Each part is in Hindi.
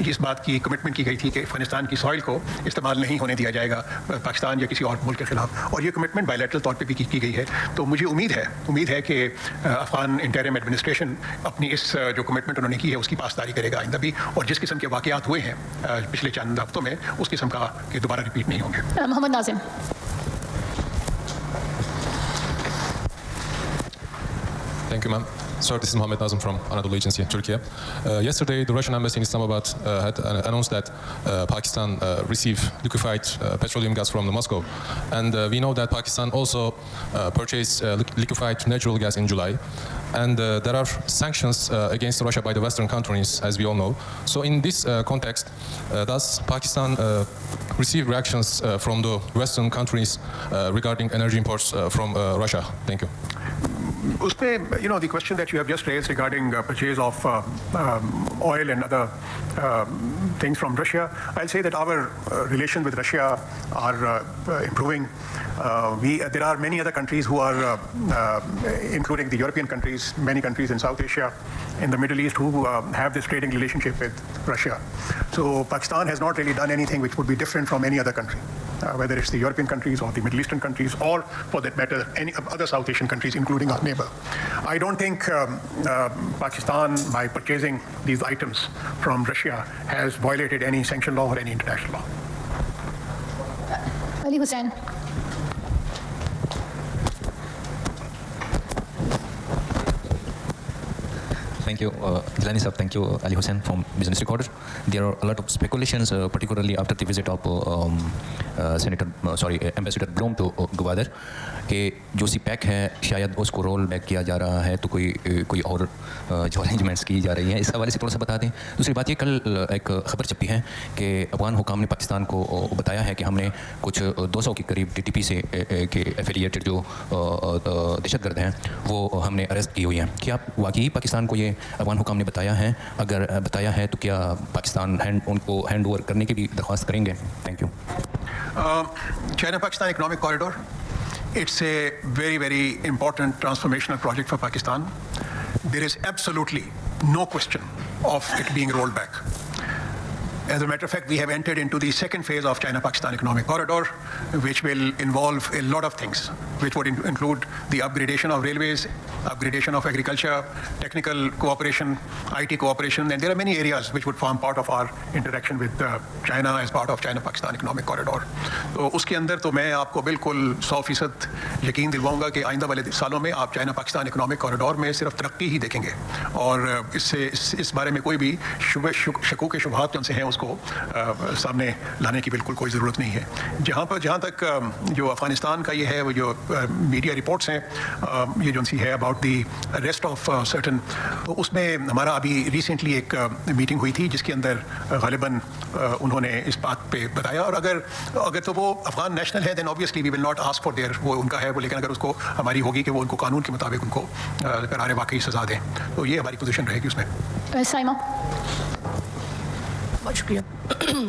इस बात की कमिटमेंट की गई थी कि अफगानिस्तान की सॉइल को इस्तेमाल नहीं होने दिया जाएगा पाकिस्तान या किसी और मुल्क के खिलाफ, और ये कमिटमेंट बायलैटरल तौर पे भी की गई है। तो मुझे उम्मीद है कि अफगान इंटरिम एडमिनिस्ट्रेशन अपनी इस जो कमिटमेंट उन्होंने की है उसकी पासदारी करेगा आइंदा भी, और जिस किस्म के वाक़यात हुए हैं पिछले चंद हफ्तों में उस किस्म का कि दोबारा रिपीट नहीं होंगे। Mohammad Nazim. Thank you, ma'am. Sir, this is Mohammed Nazım from Anadolu Agency, Turkey. Yesterday, the Russian embassy in Islamabad had announced that Pakistan received liquefied petroleum gas from Moscow. And we know that Pakistan also purchased liquefied natural gas in July. And there are sanctions against Russia by the Western countries, as we all know. So in this context, does Pakistan receive reactions from the Western countries regarding energy imports from Russia? Thank you. The question that you have just raised regarding purchase of oil and other things from Russia, I'll say that our relations with Russia are improving. There are many other countries who are, including the European countries, many countries in South Asia, in the Middle East, who have this trading relationship with Russia. So Pakistan has not really done anything which would be different from any other country, whether it's the European countries or the Middle Eastern countries, or for that matter, any other South Asian countries, including our neighbor. I don't think Pakistan, by purchasing these items from Russia, has violated any sanction law or any international law. Ali Hussain. Thank you, Gilani sir. Thank you, Ali Hussain from Business Recorder. There are a lot of speculations, particularly after the visit of Ambassador Blum to Gwadar, कि जो सी पैक है शायद उसको रोल बैक किया जा रहा है, तो कोई और जो अरेंजमेंट्स की जा रही हैं, इस हवाले से थोड़ा सा बता दें। दूसरी बात ये, कल एक ख़बर छपी है कि अफगान हुकाम ने पाकिस्तान को बताया है कि हमने कुछ 200 के करीब TTP से के एफिलिएटेड जो दहशतगर्द हैं वो हमने अरेस्ट की हुई हैं। क्या वाकई पाकिस्तान को ये अफगान हुकाम ने बताया है? अगर बताया है तो क्या पाकिस्तान उनको हैंड ओवर करने की भी दरख्वास्त करेंगे? Thank you. China-Pakistan Economic Corridor, it's a very, very important transformational project for Pakistan. There is absolutely no question of it being rolled back. As a matter of fact, we have entered into the second phase of China-Pakistan Economic Corridor, which will involve a lot of things, which would include the upgradation of railways, upgradation of agriculture, technical cooperation, IT cooperation, and there are many areas which would form part of our interaction with China as part of China-Pakistan Economic Corridor. तो उसके अंदर तो मैं आपको बिल्कुल 100% यकीन दिलवाऊंगा कि आइंदा वाले सालों में आप चाइना-पाकिस्तान इकोनॉमिक कॉरिडोर में सिर्फ तरक्की ही देखेंगे, और इस बारे में कोई भी शकूक शुबहात जो हैं को सामने लाने की बिल्कुल कोई ज़रूरत नहीं है। जहाँ तक जो अफ़गानिस्तान का ये है, वो जो मीडिया रिपोर्ट्स हैं, ये जो सी है about the arrest of certain, तो उसमें हमारा अभी रिसेंटली एक मीटिंग हुई थी जिसके अंदर गालिबन उन्होंने इस बात पे बताया, और अगर तो वो अफ़गान नेशनल है then obviously we will not ask for their, वो उनका है वो, लेकिन अगर उसको हमारी होगी कि वो उनको कानून के मुताबिक उनको करार वाकई सज़ा दें, तो ये हमारी पोजीशन रहेगी उसमें। Saima.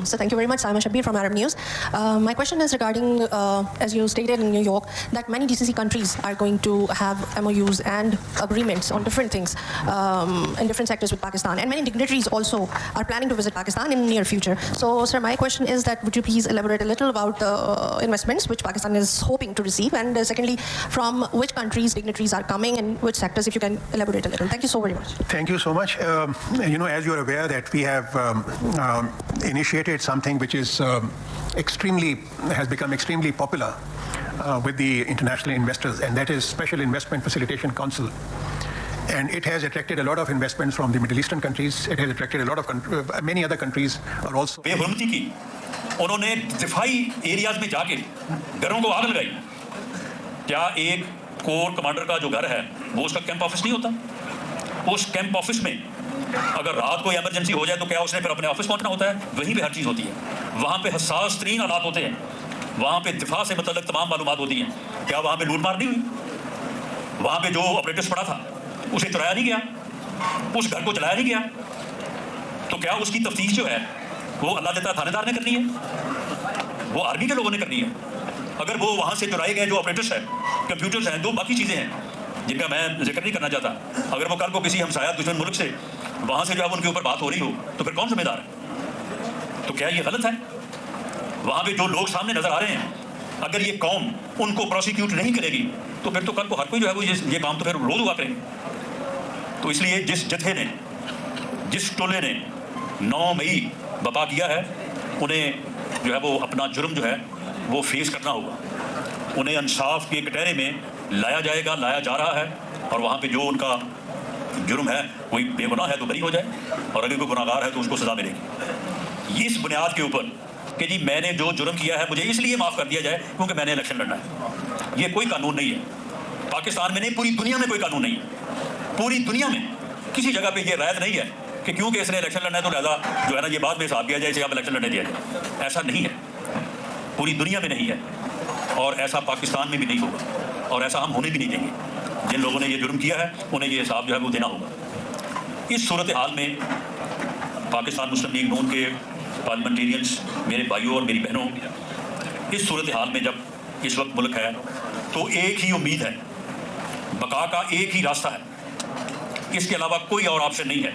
So thank you very much, Saima Shabir from Arab News. My question is regarding, as you stated in New York, that many GCC countries are going to have MOUs and agreements on different things in different sectors with Pakistan, and many dignitaries also are planning to visit Pakistan in the near future. So, sir, my question is that would you please elaborate a little about the investments which Pakistan is hoping to receive, and secondly, from which countries dignitaries are coming and which sectors, if you can elaborate a little. Thank you so very much. Thank you so much. As you are aware that we have initiated something which is has become extremely popular with the international investors, and that is Special Investment Facilitation Council. And it has attracted a lot of investments from the Middle Eastern countries. It has attracted a lot of many other countries are also. बेहुरमती की उन्होंने दिफाई एरियाज में जाके घरों को आग लगाई। क्या एक कोर कमांडर का जो घर है वो उसका कैंप ऑफिस नहीं होता? उस कैंप ऑफिस में अगर रात को इमरजेंसी हो जाए तो क्या उसने फिर अपने ऑफिस पहुंचना होता है? वहीं पे हर चीज़ होती है, वहाँ पे हसास तरीन हालात होते हैं, वहाँ पे दिफा से मतलब तमाम मालूमात होती हैं। क्या वहाँ पे लूट मार नहीं हुई? वहाँ पे जो ऑपरेटर्स पड़ा था उसे चुराया नहीं गया, उस घर को चलाया नहीं गया, तो क्या उसकी तफ्तीश जो है वो अल्लाह देता थानेदार ने करनी है? वो आर्मी के लोगों ने करनी है? अगर वो वहाँ से चुराए गए जो ऑपरेटर्स हैं, कंप्यूटर्स हैं, दो बाकी चीज़ें हैं जिनका मैं जिक्र नहीं करना चाहता, अगर वो कल को किसी हमसाया दुश्मन मुल्क से वहाँ से जो है उनके ऊपर बात हो रही हो, तो फिर कौन जिम्मेदार है? तो क्या ये गलत है? वहाँ पे जो लोग सामने नजर आ रहे हैं, अगर ये कौम उनको प्रोसिक्यूट नहीं करेगी तो फिर तो कल को हर कोई जो है वो ये काम तो फिर रोज हुआ करेंगे। तो इसलिए जिस जत्थे ने, जिस टोले ने 9 मई बपा किया है, उन्हें जो है वो अपना जुर्म जो है वो फेस करना होगा। उन्हें इंसाफ के कटहरे में लाया जाएगा, लाया जा रहा है, और वहाँ पे जो उनका जुर्म है, कोई बेगुनाह है तो बरी हो जाए, और अगर कोई गुनाहगार है तो उसको सजा मिलेगी। इस बुनियाद के ऊपर कि जी मैंने जो जुर्म किया है मुझे इसलिए माफ़ कर दिया जाए क्योंकि मैंने इलेक्शन लड़ना है, ये कोई कानून नहीं है। पाकिस्तान में नहीं, पूरी दुनिया में कोई कानून नहीं है। पूरी दुनिया में किसी जगह पे ये रायत नहीं है कि क्योंकि इसने इलेक्शन लड़ना है तो लिहाजा जो है ना ये बाद में हिसाब दिया जाए, इसे आप इलेक्शन लड़ने दिया जाए। ऐसा नहीं है, पूरी दुनिया में नहीं है, और ऐसा पाकिस्तान में भी नहीं होगा, और ऐसा हम होने भी नहीं देंगे। जिन लोगों ने ये जुर्म किया है उन्हें ये हिसाब जो है वो देना होगा। इस सूरत हाल में पाकिस्तान मुस्लिम लीग नून के पार्लियामेंटेरियंस, मेरे भाइयों और मेरी बहनों, इस सूरत हाल में जब इस वक्त मुल्क है तो एक ही उम्मीद है, बका का एक ही रास्ता है, इसके अलावा कोई और ऑप्शन नहीं है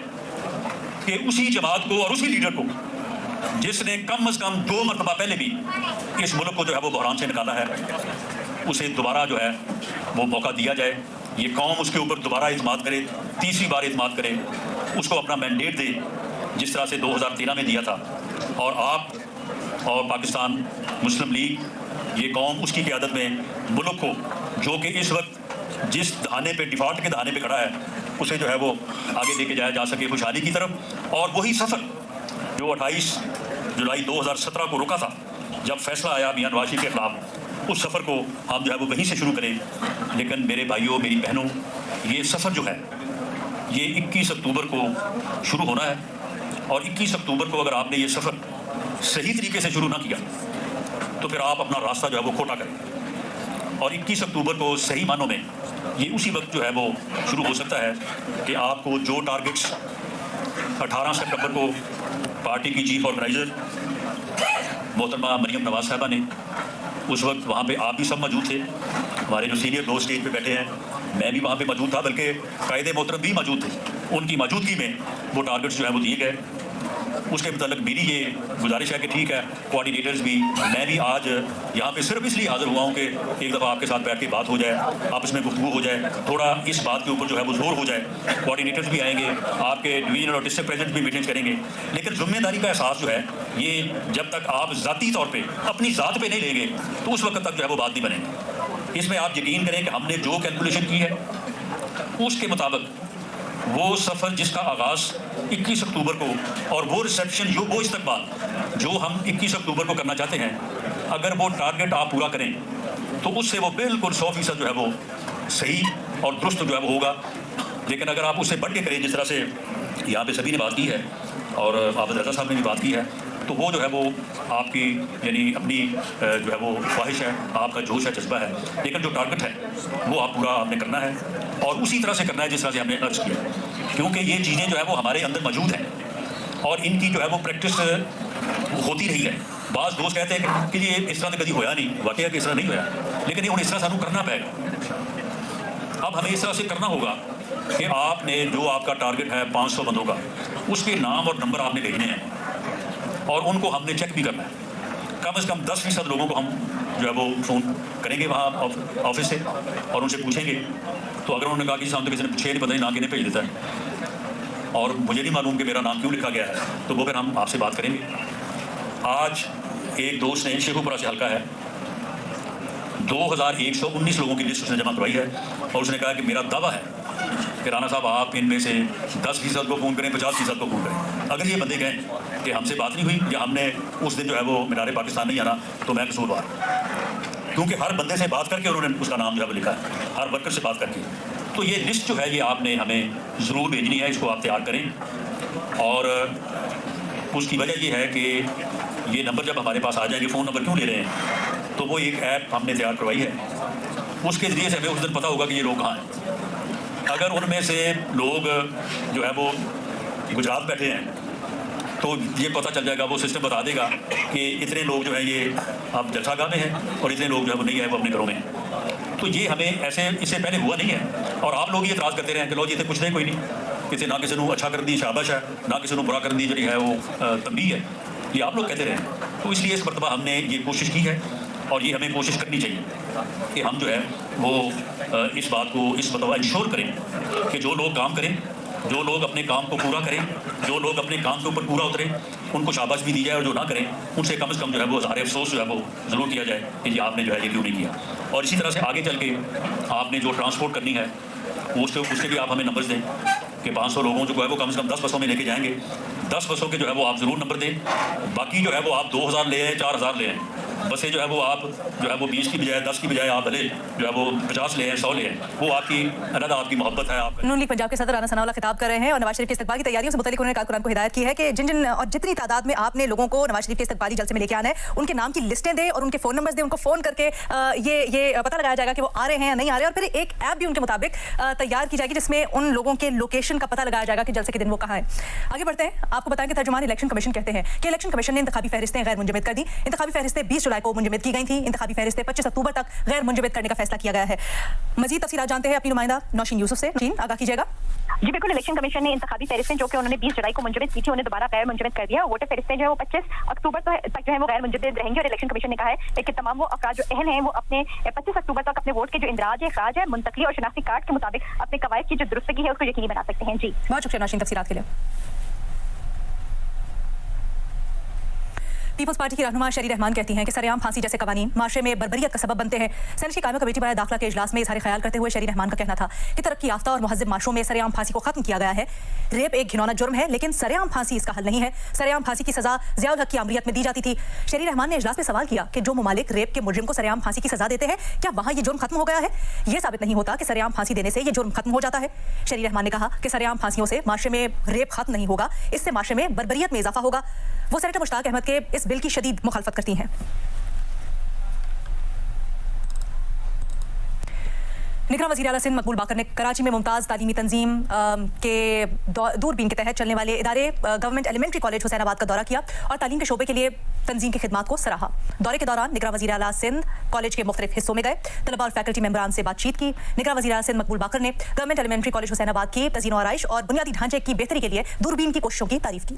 कि उसी जमात को और उसी लीडर को जिसने कम से कम 2 मरतबा पहले भी इस मुल्क को जो है वो बहरान से निकाला है, उसे दोबारा जो है वो मौका दिया जाए। ये कौम उसके ऊपर दोबारा इत्मीनान करे, तीसरी बार इत्मीनान करे, उसको अपना मैंडेट दे जिस तरह से 2013 में दिया था। और आप और पाकिस्तान मुस्लिम लीग, ये कौम उसकी क़यादत में मुल्क को, जो कि इस वक्त जिस दहाने पे, डिफ़ॉल्ट के दहाने पे खड़ा है, उसे जो है वो आगे लेके जाया जा सके खुशहाली की तरफ। और वही सफ़र जो 28 जुलाई 2017 को रुका था, जब फैसला आया मियां नवाज शरीफ के ख़िलाफ़, उस सफ़र को हम जो है वो वहीं से शुरू करें। लेकिन मेरे भाइयों, मेरी बहनों, ये सफ़र जो है ये 21 अक्टूबर को शुरू होना है, और 21 अक्टूबर को अगर आपने ये सफ़र सही तरीके से शुरू ना किया तो फिर आप अपना रास्ता जो है वो खोटा करें। और 21 अक्टूबर को सही मानों में ये उसी वक्त जो है वो शुरू हो सकता है कि आपको जो टारगेट्स 18 सितंबर को पार्टी की चीफ ऑर्गेनाइज़र मोहतरमा मरियम नवाज साहबा ने, उस वक्त वहाँ पे आप भी सब मौजूद थे, हमारे जो सीनियर लोग स्टेज पे बैठे हैं, मैं भी वहाँ पे मौजूद था, बल्कि कायदे मोहतरम भी मौजूद थे, उनकी मौजूदगी में वो टारगेट्स जो है वो दिए गए। उसके मतलब मेरी ये गुजारिश है कि ठीक है, कोऑर्डिनेटर्स भी, मैं भी आज यहाँ पे सिर्फ इसलिए हाज़िर हुआ हूँ कि एक दफ़ा आपके साथ बैठ के बात हो जाए, आपस में गुफ्तगू हो जाए, थोड़ा इस बात के ऊपर जो है वो जोर हो जाए। कोऑर्डिनेटर्स भी आएंगे, आपके डिवीजनल और डिस्ट्रिक्ट प्रेसिडेंट भी मीटिंग्स करेंगे, लेकिन जिम्मेदारी का एहसास जो है ये जब तक आप ज़ाती तौर पर अपनी ज़ात पर नहीं लेंगे तो उस वक्त तक जो है वो बात नहीं बनेगी। इसमें आप यकीन करें कि हमने जो कैलकुलेशन की है उसके मुताबिक वो सफ़र जिसका आगाज़ 21 अक्टूबर को, और वो रिसेप्शन जो वो इस्तकबाल जो हम 21 अक्टूबर को करना चाहते हैं, अगर वो टारगेट आप पूरा करें तो उससे वो बिल्कुल 100% जो है वो सही और दुरुस्त जो है वो होगा। लेकिन अगर आप उससे बढ़ के करें, जिस तरह से यहाँ पे सभी ने बात की है और आबद रज़ा साहब ने भी बात की है, तो वो जो है वो आपकी यानी अपनी जो है वो ख्वाहिश है, आपका जोश है, जज्बा है, लेकिन जो टारगेट है वो आप पूरा आपने करना है, और उसी तरह से करना है जिस तरह से हमने अर्ज किया, क्योंकि ये चीज़ें जो है वो हमारे अंदर मौजूद हैं और इनकी जो है वो प्रैक्टिस होती रही है। बाज़ दोस्त कहते हैं कि ये इस तरह से कभी होया नहीं, वाकई कि इस तरह नहीं होया, लेकिन ये इस तरह सानू करना पड़ेगा। अब हमें इस तरह से करना होगा कि आपने जो आपका टारगेट है 500 बंदों का, उसके नाम और नंबर आपने भेजने हैं और उनको हमने चेक भी करना है। कम से कम 10% लोगों को हम जो है वो फ़ोन करेंगे वहाँ ऑफिस से और उनसे पूछेंगे। तो अगर उन्होंने कहा कि सामने किसी ने पूछे नहीं, पता नहीं नाम किन्हें भेज देता है और मुझे नहीं मालूम कि मेरा नाम क्यों लिखा गया है, तो वो फिर हम आपसे बात करेंगे। आज एक दोस्त ने शेखुपुरा से हल्का है 2119 लोगों की लिस्ट उसने जमा करवाई है और उसने कहा कि मेरा दावा है कि राना साहब आप इनमें से 10% को फ़ोन करें, 50% को फ़ोन करें। अगर ये बंदे कहें कि हमसे बात नहीं हुई या हमने उस दिन जो है वो मीनारे पाकिस्तान नहीं आना, तो मैं कसूरवार, क्योंकि हर बंदे से बात करके उन्होंने उसका नाम जो है वो लिखा है, हर वर्कर से बात करके। तो ये लिस्ट जो है ये आपने हमें ज़रूर भेजनी है, इसको आप तैयार करें। और उसकी वजह ये है कि ये नंबर जब हमारे पास आ जाएंगे, फ़ोन नंबर क्यों ले रहे हैं, तो वो एक ऐप हमने तैयार करवाई है, उसके ज़रिए से हमें उस दिन पता होगा कि ये लोग कहाँ हैं। अगर उनमें से लोग जो है वो गुजरात बैठे हैं तो ये पता चल जाएगा, वो सिस्टम बता देगा कि इतने लोग जो हैं ये अब जलसागाह में हैं और इतने लोग जो है वो नहीं है, वो अपने घरों में हैं। तो ये हमें ऐसे इससे पहले हुआ नहीं है और आप लोग ये एतराज़ करते रहे हैं कि लो जी इतने पूछते हैं कोई नहीं, किसी ना किसी को अच्छा कर दी शाबाश है, ना किसी को बुरा कर दी जी है वो तंबीह है, ये आप लोग कहते रहे। तो इसलिए इस मरतबा हमने ये कोशिश की है और ये हमें कोशिश करनी चाहिए कि हम जो है वो इस बात को इस मरतबा इंश्योर करें कि जो लोग काम करें, जो लोग अपने काम को पूरा करें, जो लोग अपने काम के ऊपर पूरा उतरें, उनको शाबाश भी दी जाए, और जो ना करें उनसे कम से कम जो है वो ज़ाहिर अफसोस जो है वो ज़रूर किया जाए कि जी आपने जो है ये क्यों नहीं किया। और इसी तरह से आगे चल के आपने जो ट्रांसपोर्ट करनी है उसके भी आप हमें नंबर्स दें कि 500 लोगों जो है वो कम से कम 10 बसों में लेके जाएंगे। 10 बसों के जो है वो आप ज़रूर नंबर दें, बाकी जो है वो आप 2000 ले आए, 4000 ले आए। बसें जो है वो आप जो है वो 20 की बजाय 10 की बजाय आप भले जो है वो 50 ले आए, 100 ले आए, वो आपकी अलग आपकी मोहब्बत है। आप नून लीग पंजाब के सदर राना सनाउल्लाह खिताब कर रहे हैं और नवाज शरीफ के इस्तकबाल की तैयारियों से मुतालिक उन्होंने कारकुनान को हिदायत की है कि जिन और जितनी तादाद में आपने लोगों को नवाज शरीफ के इस्तकबाली जलसे में लेके आना है, उनके नाम की लिस्टें दें और उनके फ़ोन नंबर्स दें, उनको फ़ोन करके ये पता लगाया जाएगा कि वो आ रहे हैं या नहीं आ रहे, और फिर एक ऐप भी उनके मुताबिक तैयार की जाएगी जिसमें उन लोगों के लोकेशन का पता लगाया जाएगा कि जलसे के दिन वो कहाँ है। आगे बढ़ते हैं, आपको बताएं कि तर्जुमान इलेक्शन कमीशन कहते हैं कि इलेक्शन कमीशन ने इंतखाबी फहरिस्तें गैर मुंजमद कर दी। इंतखाबी फहरिस्तें 20 जुलाई को मुंजमद की गई थी, इंतखाबी फहरिस्तें 25 अक्टूबर तक गैर मुंजमद करने का फैसला किया गया है। मजीद तफसीलात जानते हैं अपनी नुमाइंदा नौशीन यूसुफ से। नौशीन, आगाह कीजिएगा। जी बिल्कुल, इलेक्शन कमीशन ने इंतखाबी फहरिस्तें जो कि उन्होंने 20 जुलाई को मुंजमद की थी उन्हें दोबारा गैर मुंजमद कर दिया। वोटर फहरिस्तें जो है वो 25 अक्टूबर तक जो है वो गैर मुंजमद रहेंगी और इलेक्शन कमीशन ने कहा है कि तमाम वो अफराद जो अहल हैं वो अपने 25 अक्टूबर तक अपने वोट के जो इंदराज है, खराज है, मुंतकली और शनाख्ती कार्ड के मुताबिक अपने कवायद की जो दुरुस्तगी है उसको यकीनी बना सकते हैं। जी बहुत शुक्रिया नौशीन तफसीलात के लिए। पीपल्स पार्टी की रहनुमा शरी रहमान कहती हैं कि सरेआम फांसी जैसे कवानीन माशरे में बर्बरियत का सबब बनते हैं। सेनेट की कायमी कमेटी बराए दाखिला के इजलास में इजहार ख्याल करते हुए शरी रहमान का कहना था कि तरक्की याफ्ता और मुहज़्ज़ब माशरों में सरेआम फांसी को खत्म किया गया है। रेप एक घिनौना जुर्म है, लेकिन सरेआम फांसी इसका हल नहीं है। सरेआम फांसी की सजा ज़ियाउल हक की अमरीत में दी जाती थी। शरी रहमान ने इजलास में सवाल किया कि जो ममालिक रेप के मुजरिम को सरेआम फांसी की सजा देते हैं, क्या वहाँ ये जुर्म खत्म हो गया है? यह साबित नहीं होता कि सरेआम फांसी देने से ये जुर्म खत्म हो जाता है। शरी रहमान ने कहा कि सरेआम फांसियों से माशरे में रेप खत्म नहीं होगा, इससे माशरे में बर्बरियत में इजाफा होगा। वो सेनेटर मुश्ताक अहमद के इस बिल की शदीद मुखालफत करती हैं। निगरान वज़ीर आला सिंध मकबूल बाकर ने कराची में मुमताज़ तालीमी तंजीम के दूरबीन के तहत चलने वाले इदारे गवर्नमेंट एलिमेंट्री कॉलेज हुसैनाबाद का दौरा किया और तालीम के शोबे के लिए तंजीम की खिदमात को सराहा। दौरे के दौरान निगरान वज़ीर आला सिंध कॉलेज के मुख्तलिफ हिस्सों में गए, तलबा और फैकल्टी मेंबरान से बातचीत की। निगरान वज़ीर आला सिंध मकबूल बाकर ने गवर्नमेंट एलिमेंट्री कॉलेज हुसैनाबाद की तज़ीन और आराइश और बुनियादी ढांचे की बेहतरी के लिए दूरबीन की कोशिशों की तारीफ की।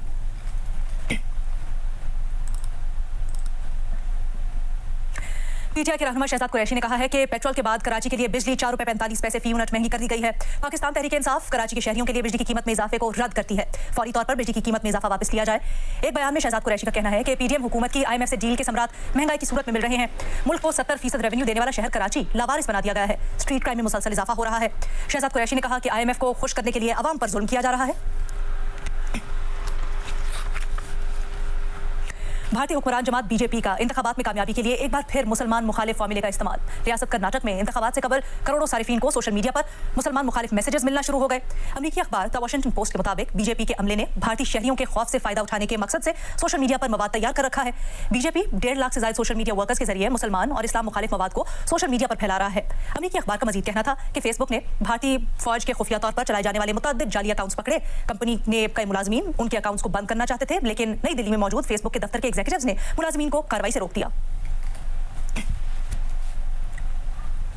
पीटीआई के रहनुमा शहजाद कुरैशी ने कहा है कि पेट्रोल के बाद कराची के लिए बिजली 4 रुपये 45 पैसे फी यूनिट महंगी कर दी गई है। पाकिस्तान तहरीक इंसाफ कराची के शहरियों के लिए बिजली की कीमत में इजाफे को रद्द करती है। फौरी तौर पर बिजली की कीमत में इजाफा वापस लिया जाए। एक बयान में शहजाद कुरैशी का कहना है कि पीडीएम हुकूमत की IMF से डील के समरात महंगाई की सूरत में मिल रहे हैं। मुल्क को 70% रेवेन्यू देने वाला शहर कराची लावारिस बना दिया गया है। स्ट्रीट क्राइम में मुसलसल इजाफा हो रहा है। शहजाद कुरैशी ने कहा कि IMF को खुश करने के लिए अवाम पर जुल्म किया जा रहा है। भारतीय हुक्मरान जमात बीजेपी का इंतखाबात में कामयाबी के लिए एक बार फिर मुसलमान मुखालिफ फार्मूले का इस्तेमाल। रियासत कर्नाटक में इंतखाबात से कबल करोड़ों सारिफीन को सोशल मीडिया पर मुसलमान मुखालिफ मैसेजेस मिलना शुरू हो गए। अमेरिकी अखबार द वॉशिंगटन पोस्ट के मुताबिक बीजेपी के अमले ने भारतीय शहरियों के खौफ से फायदा उठाने के मकसद से सोशल मीडिया पर मवाद तैयार कर रखा है। बीजेपी 1.5 लाख से ज्यादा सोशल मीडिया वर्कर्स के जरिए मुसलमान और इस्लाम मुखालिफ मवाद को सोशल मीडिया पर फैला रहा है। अमेरिकी अखबार का मजीद कहना था कि फेसबुक ने भारतीय फौज के खुफिया तौर पर चलाए जाने वाले मुतअद्दिद जाली अकाउंट्स पकड़े। कंपनी ने कई मुलाजमीन उनके अकाउंट्स को बंद करना चाहते थे, लेकिन नई दिल्ली में मौजूद फेसबुक के दफ्तर के एग्जीक्यूटिव्स ने मुलाजमीन को कार्रवाई से रोक दिया।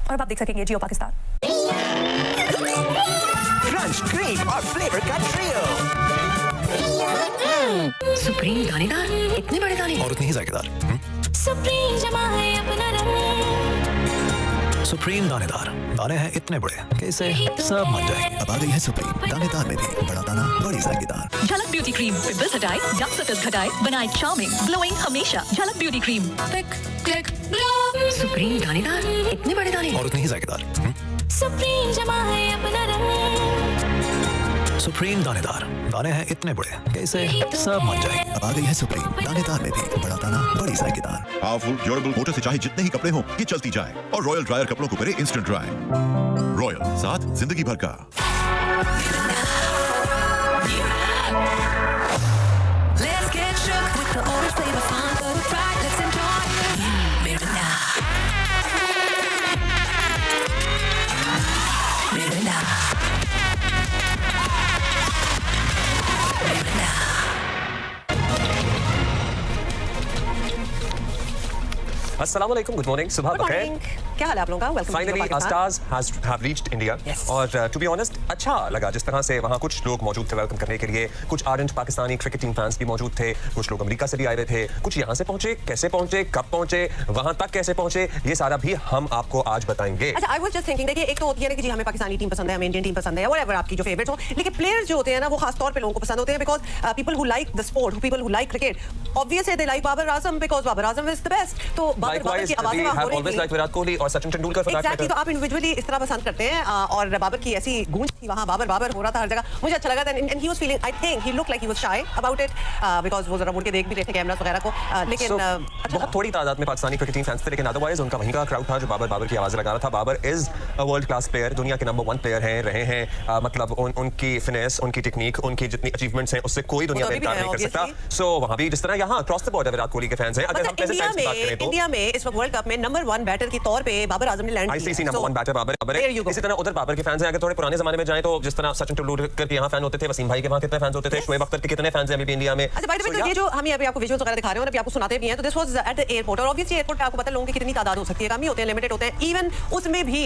और अब आप देख सकेंगे जियो पाकिस्तान। क्रंच, क्रीम और फ्लेवर का ट्रियो। सुप्रीम दानेदार, इतने बड़े दाने और उतनी ही जायकेदार। सुप्रीम जमा है अपना रंग। सुप्रीम दानेदार, दाने हैं इतने बड़े कि इसे सब मान जाएंगे। अब आ गई है सुप्रीम दानेदार में भी बड़ा दाना, बड़ी जायकेदार। झलक ब्यूटी क्रीम पिंपल्स हटाए, डार्क सर्कल्स घटाए, बनाए चार्मिंग, ग्लोइंग हमेशा। झलक beauty cream. Click click glow. Supreme दानेदार, इतने बड़े दाने और उतनी ही जायकेदार। सुप्रीम जमा है अपना रंग। सुप्रीम दानेदार, दाने हैं इतने बड़े कि इसे सब मान जाएंगे। अब आ गई है सुप्रीम दानेदार में भी बड़ा दाना, बड़ी जायकेदार। पावरफुल ड्यूरेबल मोटर से चाहे जितने ही कपड़े हों ये चलती जाए, और रॉयल ड्रायर कपड़ों को करे इंस्टेंट ड्राई। रॉयल, साथ जिंदगी भर का। Let's get shook with the orange flavor fun for the pride. Let's enjoy Mirinda. Mirinda. Mirinda. अस्सलाम वालेकुम, गुड मॉर्निंग, सुबह बखैर। क्या हाल है आप लोगों का? Welcome Finally, our stars have reached India. और to be honest, अच्छा लगा जिस तरह से वहाँ कुछ लोग मौजूद थे वेलकम करने के लिए. कुछ ardent Pakistani cricket team fans भी मौजूद थे. कुछ लोग अमेरिका से भी आए हुए थे. कुछ यहाँ से पहुंचे, कैसे पहुंचे, कब पहुंचे, वहाँ तक कैसे पहुंचे, ये सारा भी हम आपको आज बताएंगे. अच्छा, I was just thinking, देखिए एक तो होती है ना कि जी हमें पाकिस्तानी टीम पसंद है, हमें इंडियन टीम पसंद है, whatever आपकी जो फेवरेट हो, लेकिन प्लेयर्स जो होते हैं ना वो खास तौर पे लोगों को पसंद होते हैं because people who like the sport, people who like cricket, obviously they like Babar Azam because Babar Azam is the best. तो बाबर की आवाज़ें वहाँ हो रही थी. Always liked विराट कोहली और Sachin Tendulkar for that matter. Exactly, तो आप इंडिविजुअली इस तरह पसंद करते हैं और बाबर की ऐसी गूंज थी वहाँ, बाबर बाबर हो रहा था हर जगह. मुझे अच्छा लगा था and he was feeling, I think he looked like he was shy about it because वो जरा मुड़ के देख भी रहे थे कैमरास वगैरह को. लेकिन बहुत थोड़ी तादाद में पाकिस्तानी क्रिकेट टीम फैंस थे, लेकिन अदरवाइज उनका वहीं का क्राउड था जो बाबर की आवाज़ लगा रहा था. Babar is a world class player, दुनिया के नंबर 1 प्लेयर हैं, रहे हैं. मतलब उनकी फिनेस, उनकी टेक्निक, उनकी जितनी अचीवमेंट्स हैं उससे कोई दुनिया में इनकार नहीं कर सकता. सो वहाँ भी जिस तरह यहाँ cross the border Virat Kohli के फैंस हैं. अगर हम प्रेजेंट टाइम्स की बात करें तो इंडिया में इस वक्त वर्ल्ड कप में नंबर 1 बैटर के तौर पे बाबर आजम ने लैंड किया. आईसीसी नंबर 1 बैटर बाबर है. इसी तरह उधर बाबर के फैंस हैं. अगर थोड़े पुराने जमाने में जाएं तो जिस तरह सचिन तेंदुलकर के यहाँ फैन होते थे, वसीम भाई के वहाँ कितने फैंस होते थे, शोएब अख्तर के कितने फैंस हैं अभी भी इंडिया में. अच्छा, बाय द वे, तो ये जो हम अभी आपको विजुअल्स वगैरह दिखा रहे हैं और अभी आपको सुनाते भी हैं, तो this was at the airport. और ऑब्वियसली एयरपोर्ट पे आपको पता है लोगों की कितनी तादाद हो सकती है, कम ही होते हैं, लिमिटेड होते हैं. इवन उसमें भी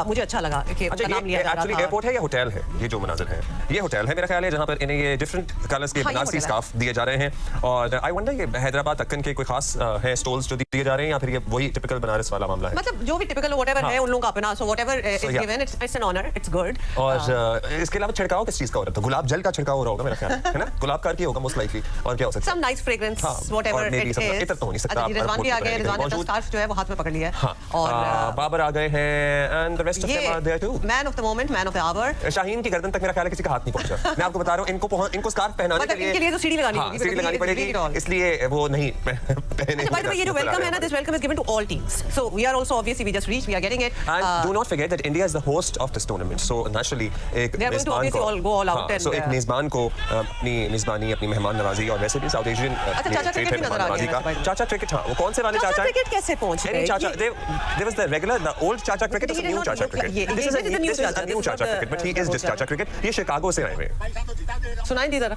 मुझे अच्छा लगा कि उसका नाम लिया जा रहा था. एक्चुअली एयरपोर्ट है या होटल है? ये जो मनाजिर है, ये होटल है मेरा ख्याल है, जहाँ पर इन्हें ये डिफरेंट कलर्स के बनारसी स्कार्फ दिए जा रहे हैं. और आई वंडर ये हैदराबाद दक्कन के कोई खास है स्टॉल्स जो दिए जा रहे हैं या फिर ये वही टिपिकल बनारस वाला मामला है? मतलब जो भी टिपिकल व्हाटएवर है उन लोगों का अपना. So whatever is given, it's an honour, it's good. और इसके अलावा छिड़काव किस चीज का हो रहा था? गुलाब जल का छिड़काव हो रहा होगा मेरा ख्याल है ना, गुलाब कार की होगा मोस्ट लाइकली. और क्या हो सकता है? Some nice fragrance whatever it is. इतना तो हो नहीं सकता. रिजवान भी आ गए, रिजवान ने स्कार्फ जो है वो हाथ में पकड़ लिया है. और बाबर आ गए हैं and the rest of them are there too. Man of the moment, man of the hour. Shaheen की गर्दन तक मेरा ख्याल है किसी का हाथ नहीं पहुंचा. मैं आपको बता रहा हूं, इनको स्कार्फ पहनाने के लिए इनके लिए तो सीढ़ी लगानी होगी, सीढ़ी लगानी पड़ेगी, इसलिए वो नहीं पहने. बाय द वे, ये जो वेलकम है ना, this welcome is given to all teams. So we are also obviously we just reach, we are getting it. And do not forget that India is the host of this tournament. So naturally एक मेजबान को सो एक मेजबान को अपनी मेजबानी, अपनी मेहमान नवाजी और वैसे भी साउथ एशियन चाचा क्रिकेट नजर आ गया. चाचा क्रिकेट, हाँ, वो कौन से वाले चाचा क्रिकेट कैसे पहुंच गए? चाचा there was the regular, the old Chacha cricket, the new Chacha cricket. This is a new Chacha cricket, but he is just Chacha cricket. ये शिकागो से आए हुए हैं. सुनाई दी जरा.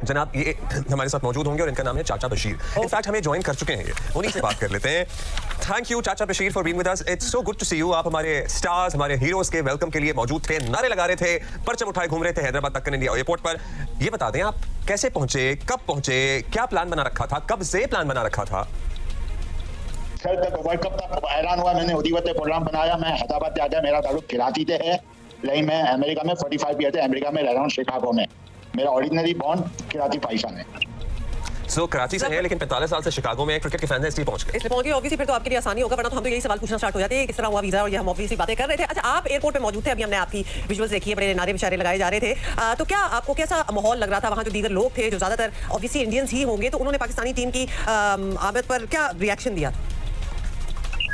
जनाब ये हमारे साथ मौजूद होंगे और इनका नाम है चाचा बशीर. इनफैक्ट हमें ज्वाइन कर चुके हैं, ये उन्हीं से बात कर लेते हैं. Thank you Chacha Bashir for being with us. It's so good to see you. आप हमारे स्टार्स, हमारे हीरोज के वेलकम के लिए मौजूद थे, नारे लगा रहे थे, परचम उठाए घूम रहे थे हैदराबाद दक्कन इंडिया एयरपोर्ट पर. ये बता दें आप कैसे पहुंचे, कब पहुंचे, क्या प्लान बना रखा था, कब से प्लान बना रखा था? सर तक वर्ल्ड कप तक ऐलान हुआ, मैंने उदीवते प्रोग्राम बनाया. मैं हैदराबाद से आया, मेरा ताल्लुक कराची से है, लेकिन मैं अमेरिका में 45 ईयर से अमेरिका में रह रहा हूँ, शिकागो में. मेरा ओरिजिनली बॉर्न कराची पाकिस्तान है. सो कराची से है लेकिन 45 साल से शिकागो में क्रिकेट के फैंस हैं, इसलिए पहुंच गए. इसलिए पहुंच गए ऑब्वियसली, फिर तो आपके लिए आसानी होगा, वरना तो हम तो यही सवाल पूछना स्टार्ट हो जाते हैं किस तरह हुआ वीजा, और ये हम ऑब्वियसली बातें कर रहे थे. अच्छा, आप एयरपोर्ट पे मौजूद थे, अभी हमने आपकी विजुअल्स देखी है, बड़े नारे बिचारे लगाए जा रहे थे. तो क्या आपको कैसा माहौल लग रहा था? वहाँ जो दीगर लोग थे जो ज्यादातर ऑब्वियसली इंडियंस ही होंगे, तो उन्होंने पाकिस्तानी टीम की आमद पर क्या रिएक्शन दिया?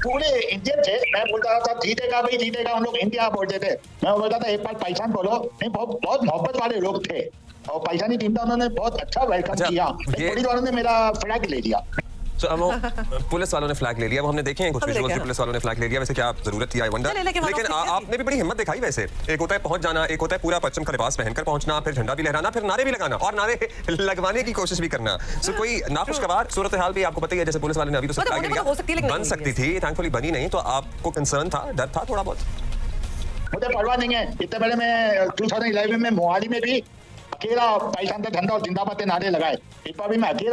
पूरे इंडियन थे. मैं बोलता था जीतेगा भाई जीतेगा, हम लोग इंडिया बोलते थे. मैं बोलता था एक बार पाकिस्तान बोलो. नहीं, बहुत मोहब्बत वाले लोग थे और पाकिस्तानी टीम का उन्होंने बहुत अच्छा वेलकम किया. पुलिस वालों ने मेरा फ्लैग ले लिया. तो अब पुलिस वालों ने फ्लैग ले लिया, वो हमने देखे हैं कुछ विजुअल्स, पुलिस वालों ने फ्लैग ले लिया. वैसे क्या जरूरत थी, आई वंडर. लेकिन आपने भी बड़ी हिम्मत दिखाई. वैसे एक होता है पहुंच जाना, एक होता है पूरा पश्चिम का लिबास पहनकर पहुंचना, फिर झंडा भी लहराना, फिर नारे भी लगाना और नारे लगवाने की कोशिश भी करना. सो कोई नाखुशगवार सूरत हाल भी आपको पता ही है, जैसे पुलिस वाले ने अभी तो सब फ्लैग लिया, बन सकती थी, थैंकफुली बनी नहीं. तो आपको कंसर्न था, डर था थोड़ा बहुत? मुझे परवाह नहीं है. इतने पहले मैं 2011 में मोहाली में भी अकेला पाकिस्तान का झंडा और जिंदाबाद के नारे लगाए. इस बार भी मैं अकेला